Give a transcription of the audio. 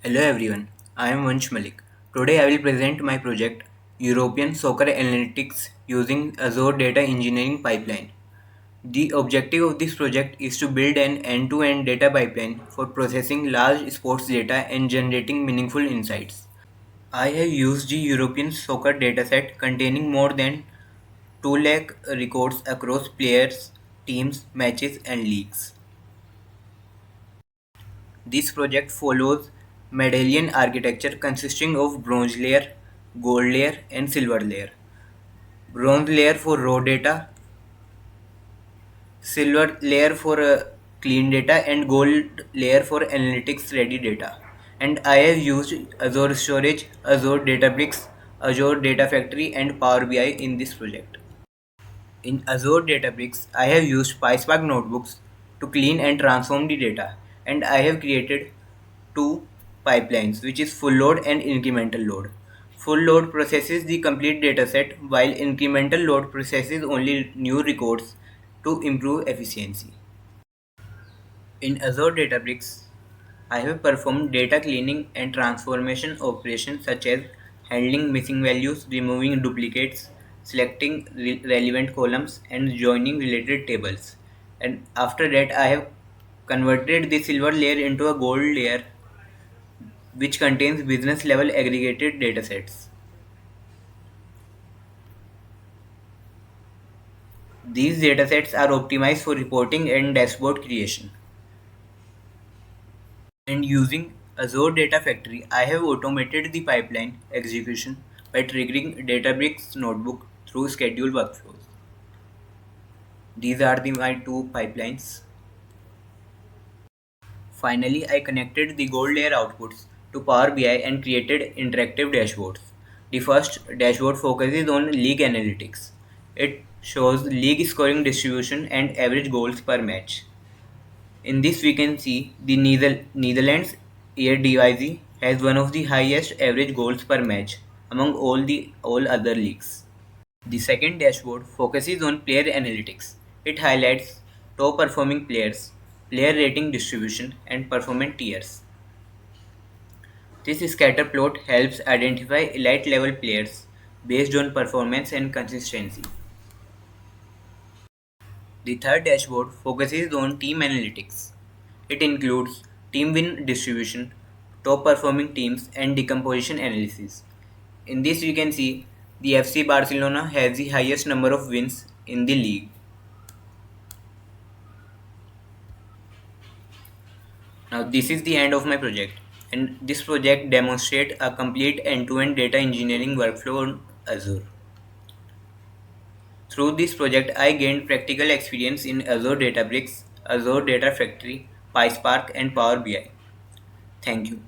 Hello everyone, I am Vansh Malik. Today I will present my project European Soccer Analytics using Azure Data Engineering Pipeline. The objective of this project is to build an end-to-end data pipeline for processing large sports data and generating meaningful insights. I have used the European Soccer dataset containing more than 2 lakh records across players, teams, matches and leagues. This project follows medallion architecture consisting of bronze layer, gold layer and silver layer. Bronze layer for raw data, silver layer for clean data and gold layer for analytics ready data. And I have used Azure Storage, Azure Databricks, Azure Data Factory and Power BI in this project. In Azure Databricks, I have used PySpark notebooks to clean and transform the data, and I have created two pipelines, which is full load and incremental load. Full load processes the complete dataset, while incremental load processes only new records to improve efficiency. In Azure Databricks, I have performed data cleaning and transformation operations such as handling missing values, removing duplicates, selecting relevant columns, and joining related tables. And after that, I have converted the silver layer into a gold layer which contains business level aggregated datasets. These datasets are optimized for reporting and dashboard creation. And using Azure Data Factory, I have automated the pipeline execution by triggering Databricks notebook through scheduled workflows. These are my two pipelines. Finally, I connected the gold layer outputs to Power BI and created interactive dashboards. The first dashboard focuses on league analytics. It shows league scoring distribution and average goals per match. In this we can see the Netherlands Eredivisie has one of the highest average goals per match among all other leagues. The second dashboard focuses on player analytics. It highlights top performing players, player rating distribution and performance tiers. This scatter plot helps identify elite level players based on performance and consistency. The third dashboard focuses on team analytics. It includes team win distribution, top performing teams, and decomposition analysis. In this, we can see the FC Barcelona has the highest number of wins in the league. Now, this is the end of my project, and this project demonstrates a complete end-to-end data engineering workflow on Azure. Through this project, I gained practical experience in Azure Databricks, Azure Data Factory, PySpark, and Power BI. Thank you.